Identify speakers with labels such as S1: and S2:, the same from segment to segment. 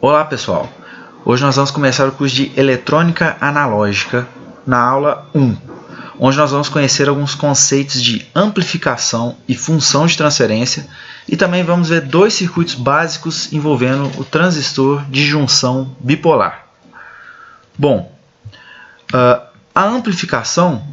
S1: Olá pessoal, hoje nós vamos começar o curso de Eletrônica Analógica na aula 1, onde nós vamos conhecer alguns conceitos de amplificação e função de transferência e também vamos ver dois circuitos básicos envolvendo o transistor de junção bipolar. Bom, a amplificação,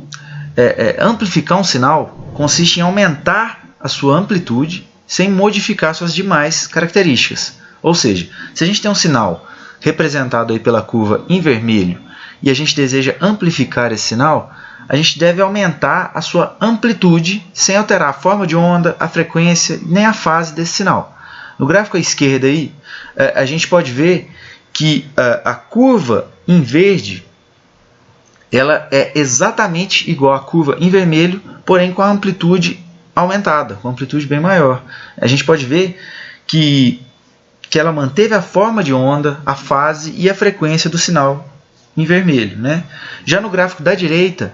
S1: amplificar um sinal consiste em aumentar a sua amplitude sem modificar suas demais características. Ou seja, se a gente tem um sinal representado aí pela curva em vermelho e a gente deseja amplificar esse sinal, a gente deve aumentar a sua amplitude sem alterar a forma de onda, a frequência nem a fase desse sinal. No gráfico à esquerda aí, a gente pode ver que a curva em verde ela é exatamente igual à curva em vermelho, porém com a amplitude aumentada, com a amplitude bem maior. A gente pode ver que ela manteve a forma de onda, a fase e a frequência do sinal em vermelho, né? Já no gráfico da direita,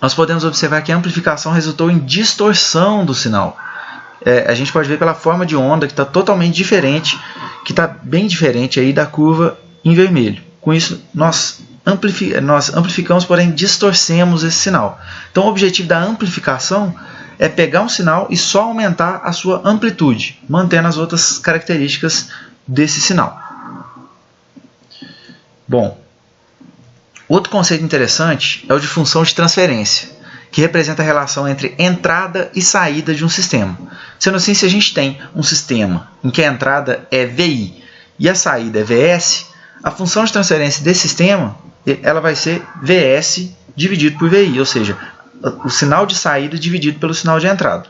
S1: nós podemos observar que a amplificação resultou em distorção do sinal. A gente pode ver pela forma de onda que está totalmente diferente, que está bem diferente aí da curva em vermelho. Com isso, nós amplificamos, porém distorcemos esse sinal. Então, o objetivo da amplificação é pegar um sinal e só aumentar a sua amplitude, mantendo as outras características desse sinal. Bom, outro conceito interessante é o de função de transferência, que representa a relação entre entrada e saída de um sistema. Sendo assim, se a gente tem um sistema em que a entrada é VI e a saída é VS, a função de transferência desse sistema ela vai ser VS dividido por VI, ou seja, o sinal de saída dividido pelo sinal de entrada.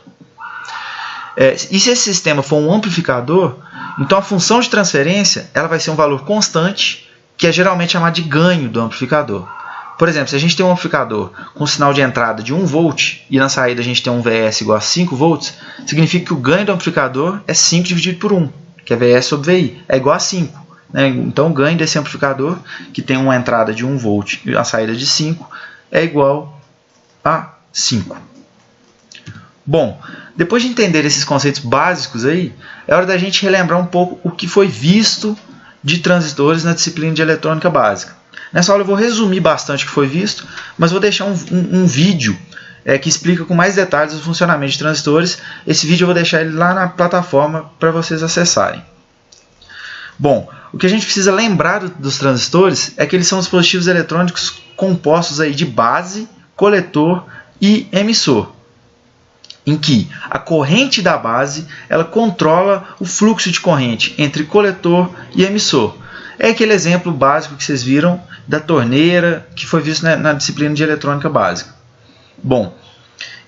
S1: E se esse sistema for um amplificador, então a função de transferência ela vai ser um valor constante, que é geralmente chamado de ganho do amplificador. Por exemplo, se a gente tem um amplificador com sinal de entrada de 1 volt e na saída a gente tem um VS igual a 5 volts, significa que o ganho do amplificador é 5 dividido por 1, que é VS sobre VI, é igual a 5. Né? Então o ganho desse amplificador, que tem uma entrada de 1 volt e a saída de 5, é igual a 5. Bom, depois de entender esses conceitos básicos aí, é hora da gente relembrar um pouco o que foi visto de transistores na disciplina de eletrônica básica. Nessa aula eu vou resumir bastante o que foi visto, mas vou deixar um vídeo que explica com mais detalhes o funcionamento de transistores. Esse vídeo eu vou deixar ele lá na plataforma para vocês acessarem. Bom, o que a gente precisa lembrar dos transistores é que eles são dispositivos eletrônicos compostos aí de base, coletor e emissor, em que a corrente da base ela controla o fluxo de corrente entre coletor e emissor. É aquele exemplo básico que vocês viram da torneira que foi visto na disciplina de eletrônica básica. Bom,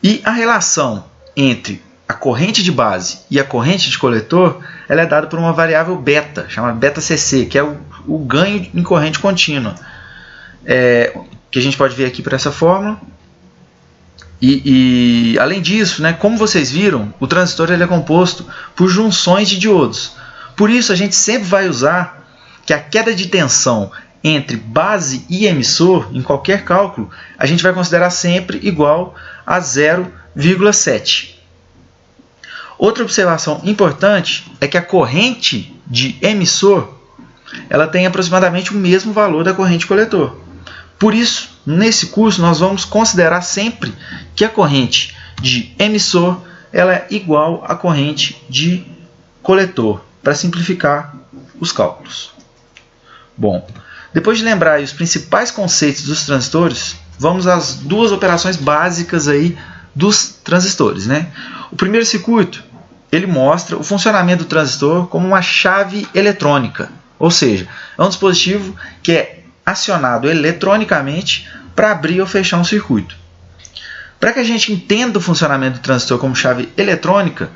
S1: e a relação entre a corrente de base e a corrente de coletor ela é dada por uma variável beta, chamada beta-cc, que é o ganho em corrente contínua. Que a gente pode ver aqui por essa fórmula. E além disso, né, como vocês viram, o transistor ele é composto por junções de diodos. Por isso, a gente sempre vai usar que a queda de tensão entre base e emissor, em qualquer cálculo, a gente vai considerar sempre igual a 0,7. Outra observação importante é que a corrente de emissor ela tem aproximadamente o mesmo valor da corrente de coletor. Por isso, nesse curso, nós vamos considerar sempre que a corrente de emissor ela é igual à corrente de coletor, para simplificar os cálculos. Bom, depois de lembrar aí os principais conceitos dos transistores, vamos às duas operações básicas aí dos transistores, né? O primeiro circuito ele mostra o funcionamento do transistor como uma chave eletrônica, ou seja, é um dispositivo que é acionado eletronicamente para abrir ou fechar um circuito. Para que a gente entenda o funcionamento do transistor como chave eletrônica,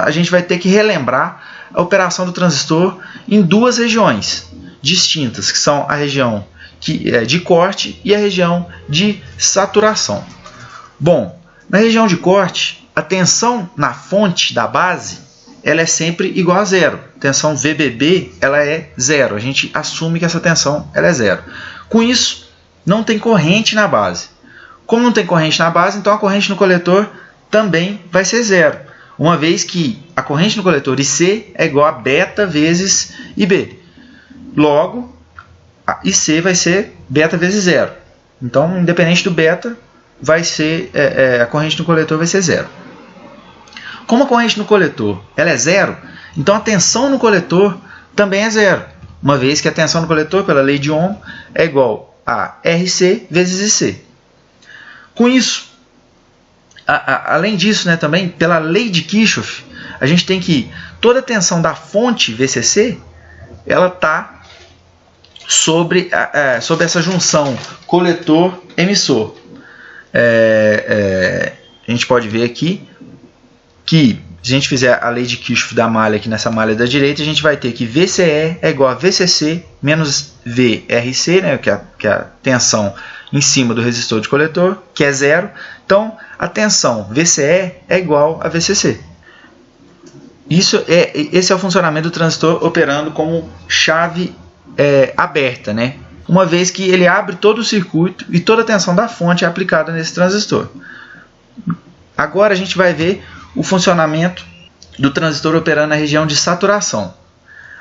S1: a gente vai ter que relembrar a operação do transistor em duas regiões distintas, que são a região de corte e a região de saturação. Bom, na região de corte, a tensão na fonte da base ela é sempre igual a zero. Tensão VBB ela é zero. A gente assume que essa tensão ela é zero. Com isso, não tem corrente na base. Como não tem corrente na base, então a corrente no coletor também vai ser zero. uma vez que a corrente no coletor IC é igual a beta vezes IB. Logo, a IC vai ser beta vezes zero. Então, independente do beta, vai ser, a corrente no coletor vai ser zero. Como a corrente no coletor ela é zero, então a tensão no coletor também é zero, uma vez que a tensão no coletor, pela lei de Ohm, é igual a RC vezes IC. Com isso, além disso, né, também pela lei de Kirchhoff, a gente tem que toda a tensão da fonte VCC ela está sobre essa junção coletor-emissor. A gente pode ver aqui que se a gente fizer a lei de Kirchhoff da malha aqui nessa malha da direita, a gente vai ter que VCE é igual a VCC menos VRC, né, que é a tensão em cima do resistor de coletor, que é zero. Então, a tensão VCE é igual a VCC. Esse é o funcionamento do transistor operando como chave aberta, né? Uma vez que ele abre todo o circuito e toda a tensão da fonte é aplicada nesse transistor. Agora a gente vai ver o funcionamento do transistor operando na região de saturação.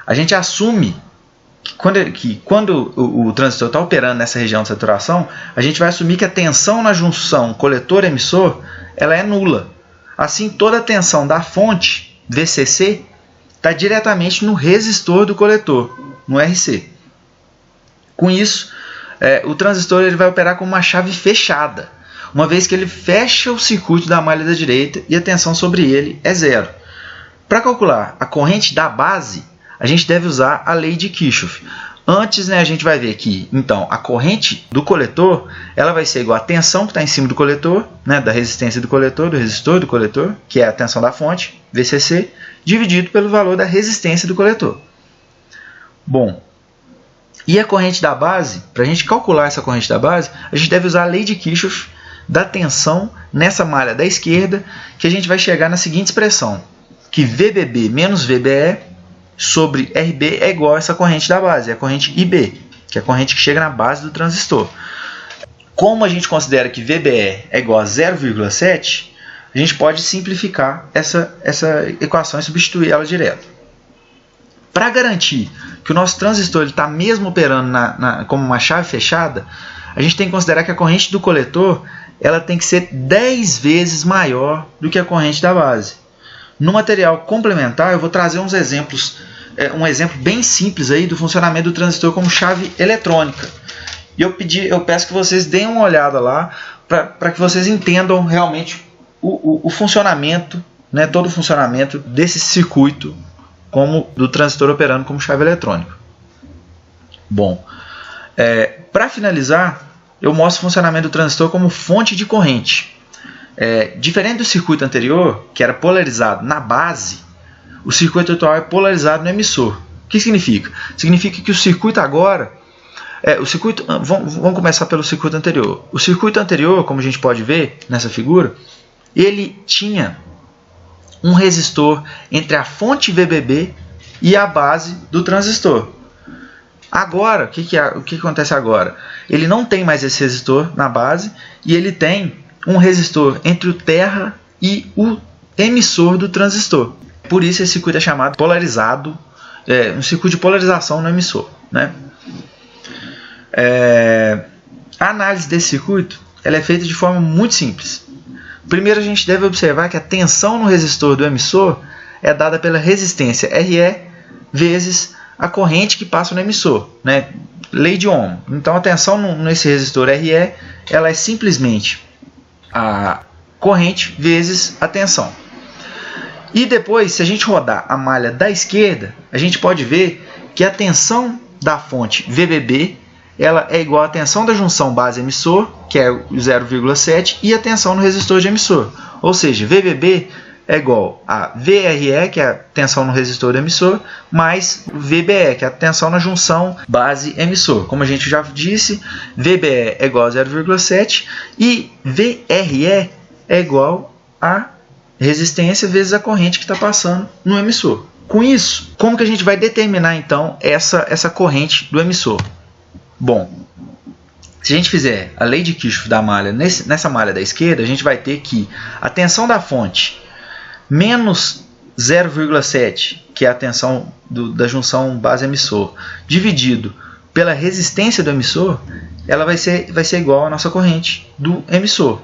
S1: A gente assume que quando o transistor está operando nessa região de saturação, a gente vai assumir que a tensão na junção coletor-emissor ela é nula. Assim, toda a tensão da fonte VCC está diretamente no resistor do coletor, no RC. Com isso, o transistor ele vai operar como uma chave fechada, uma vez que ele fecha o circuito da malha da direita e a tensão sobre ele é zero. Para calcular a corrente da base, a gente deve usar a lei de Kirchhoff. Antes, né, a gente vai ver que então, a corrente do coletor ela vai ser igual à tensão que está em cima do coletor, né, da resistência do coletor, do resistor do coletor, que é a tensão da fonte, VCC, dividido pelo valor da resistência do coletor. Bom, e a corrente da base, para a gente calcular essa corrente da base, a gente deve usar a lei de Kirchhoff da tensão nessa malha da esquerda, que a gente vai chegar na seguinte expressão, que VBB menos VBE sobre RB é igual a essa corrente da base, a corrente IB, que é a corrente que chega na base do transistor. Como a gente considera que VBE é igual a 0,7, a gente pode simplificar essa equação e substituir ela direto. Para garantir que o nosso transistor está mesmo operando como uma chave fechada, a gente tem que considerar que a corrente do coletor ela tem que ser 10 vezes maior do que a corrente da base. No material complementar, eu vou trazer uns exemplos, um exemplo bem simples aí do funcionamento do transistor como chave eletrônica. E eu peço que vocês deem uma olhada lá para que vocês entendam realmente o funcionamento, né, todo o funcionamento desse circuito como do transistor operando como chave eletrônica. Bom, para finalizar, eu mostro o funcionamento do transistor como fonte de corrente. Diferente do circuito anterior, que era polarizado na base, o circuito atual é polarizado no emissor. O que significa? Significa que o circuito agora... vamos começar pelo circuito anterior. O circuito anterior, como a gente pode ver nessa figura, ele tinha um resistor entre a fonte VBB e a base do transistor. Agora, o que acontece agora? Ele não tem mais esse resistor na base e ele tem um resistor entre o terra e o emissor do transistor. Por isso esse circuito é chamado polarizado, um circuito de polarização no emissor, né? A análise desse circuito ela é feita de forma muito simples. Primeiro a gente deve observar que a tensão no resistor do emissor é dada pela resistência RE vezes a corrente que passa no emissor, né? Lei de Ohm. Então a tensão nesse resistor RE ela é simplesmente a corrente vezes a tensão. E depois, se a gente rodar a malha da esquerda, a gente pode ver que a tensão da fonte VBB ela é igual à tensão da junção base-emissor, que é o 0,7, e a tensão no resistor de emissor. Ou seja, VBB é igual a VRE, que é a tensão no resistor do emissor, mais VBE, que é a tensão na junção base-emissor. Como a gente já disse, VBE é igual a 0,7 e VRE é igual a resistência vezes a corrente que está passando no emissor. Com isso, como que a gente vai determinar então essa corrente do emissor? Bom, se a gente fizer a lei de Kirchhoff da malha nessa malha da esquerda, a gente vai ter que a tensão da fonte menos 0,7, que é a tensão da junção base-emissor, dividido pela resistência do emissor, ela vai ser igual à nossa corrente do emissor.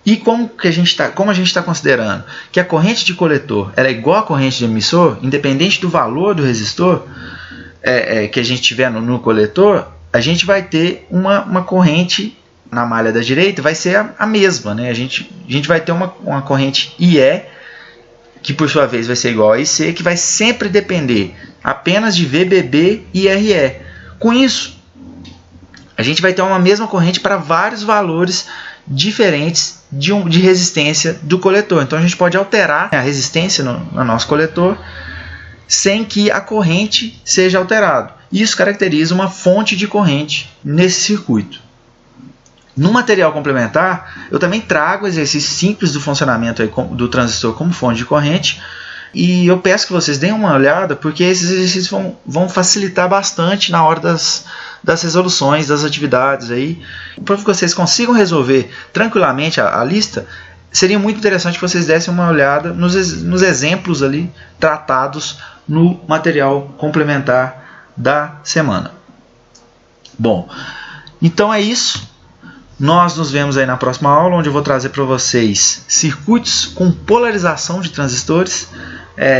S1: E como a gente está considerando que a corrente de coletor ela é igual à corrente de emissor, independente do valor do resistor que a gente tiver no coletor, a gente vai ter uma corrente na malha da direita, vai ser a mesma. Né? A gente vai ter uma corrente IE, que por sua vez vai ser igual a IC, que vai sempre depender apenas de VBB e RE. Com isso, a gente vai ter uma mesma corrente para vários valores diferentes de resistência do coletor. Então a gente pode alterar a resistência no nosso coletor sem que a corrente seja alterada. Isso caracteriza uma fonte de corrente nesse circuito. No material complementar, eu também trago exercícios simples do funcionamento do transistor como fonte de corrente. E eu peço que vocês deem uma olhada, porque esses exercícios vão facilitar bastante na hora das resoluções, das atividades. Para que vocês consigam resolver tranquilamente a lista, seria muito interessante que vocês dessem uma olhada nos exemplos ali tratados no material complementar da semana. Bom, então é isso. Nós nos vemos aí na próxima aula, onde eu vou trazer para vocês circuitos com polarização de transistores.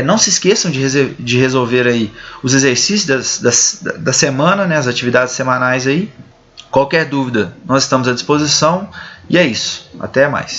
S1: Não se esqueçam de resolver aí os exercícios da semana, né, as atividades semanais aí. Qualquer dúvida, nós estamos à disposição. E é isso. Até mais.